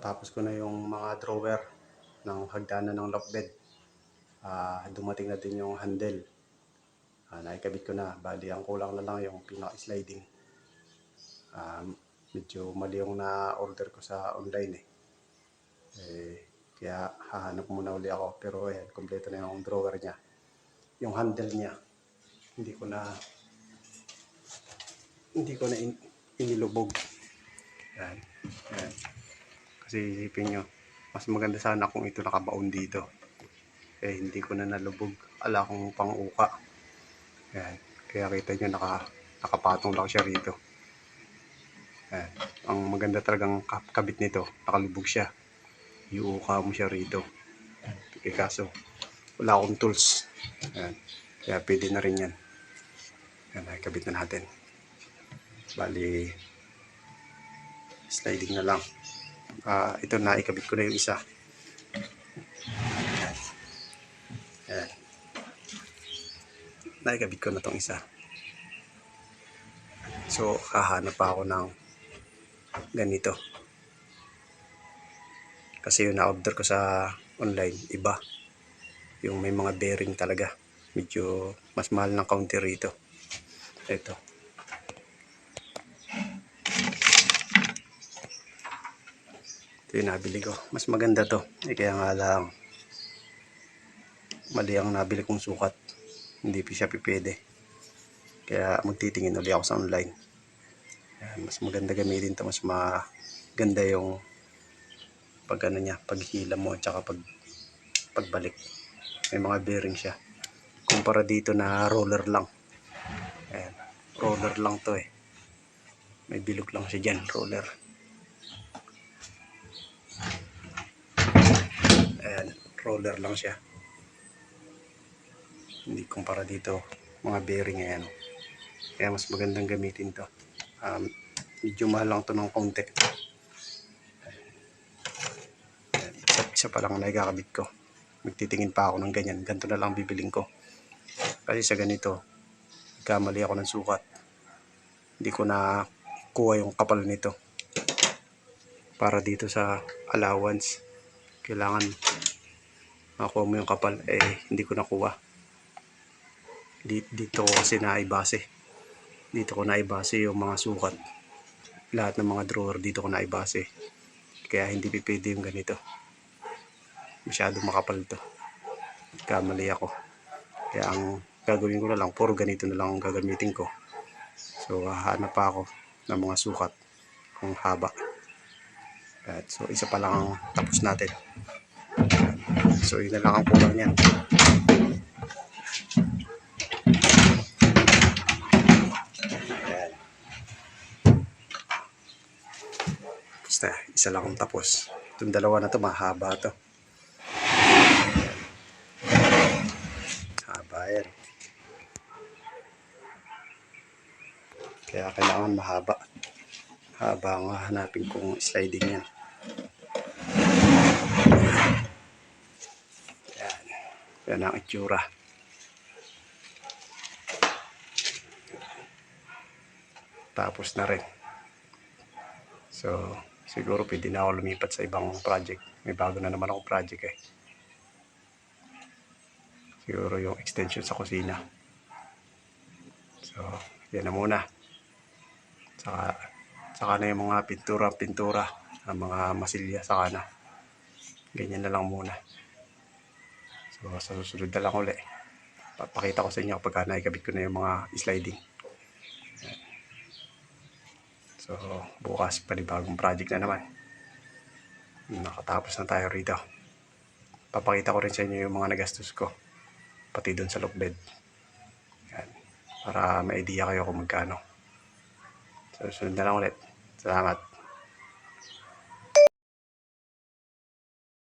Natapos ko na yung mga drawer ng hagdanan ng lock bed. Dumating na din yung handle. Naikabit ko na. Bali, ang kulang na lang yung pinaka-sliding. Medyo mali yung na-order ko sa online kaya hahanap muna uli ako. Pero ayan, kompleto na yung drawer niya. Yung handle niya, hindi ko na inilubog. Ayan. Ayan. Kasi isipin nyo, mas maganda sana kung ito nakabaon dito. Hindi ko na nalubog. Ala kong pang-uka. Ayan. Kaya kita nyo nakapatong lang siya rito. Ayan. Ang maganda talagang kabit nito, nakalubog siya. Iuuka mo siya rito. Kaso wala akong tools. Ayan. Kaya pwede na rin yan. Ayan, nakikabit na natin. Bali, sliding na lang. Ito na, ikabit ko na yung isa. Ayan. Naikabit ko na tong isa. So, hahanap pa ako ng ganito. Kasi yung na-order ko sa online, iba. Yung may mga bearing talaga. Medyo mas mahal ng kaunti rito. Ito. Ito yung nabili ko. Mas maganda to. Kaya nga lang, mali ang nabili kong sukat. Hindi pa siya pipwede. Kaya magtitingin ulit ako sa online. Ayan, mas maganda gamitin to. Mas maganda yung paghila mo at saka pagbalik. May mga bearing siya. Kumpara dito na roller lang. Ayan, roller lang to May bilog lang siya dyan, roller. Ayan, roller lang siya. Hindi kumpara dito, mga bearing ayan. Kaya mas magandang gamitin to. Medyo mahal lang to ng konti. Isa pa lang na ikakabit ko. Magtitingin pa ako ng ganyan. Ganito na lang bibiling ko. Kasi sa ganito, kamali ako ng sukat. Hindi ko na kuha yung kapal nito. Para dito sa allowance, kailangan makuha mo yung kapal. Hindi ko nakuha. Dito kasi naibase. Dito ko naibase yung mga sukat. Lahat ng mga drawer dito ko naibase. Kaya hindi pwede yung ganito. Masyado makapal to. Kamali ako. Kaya ang gagawin ko na lang, puro ganito na lang ang gagamitin ko. So hahanap pa ako ng mga sukat kung haba. So isa pa lang ang tapos natin. So yun na lang ang kulang niyan. Ayan. Basta isa lang ang tapos. Itong dalawa na to mahaba to. Haba yan. Kaya kailangan mahaba. Haba ang hahanapin kong sliding yan. Yan ang itsura. Tapos na rin. So, siguro pwede na ako lumipat sa ibang project. May bago na naman akong project Siguro yung extension sa kusina. So, yan na muna. Saka na yung mga pintura, ang mga masilya, saka na. Ganyan na lang muna. So, sa susunod na lang ulit. Papakita ko sa inyo kapag naikabit ko na yung mga sliding. So, bukas panibagong project na naman. Nakatapos na tayo rito. Papakita ko rin sa inyo yung mga nagastos ko. Pati doon sa lock bed. Yan. Para may idea kayo kung magkano. So, susunod na lang ulit. Salamat.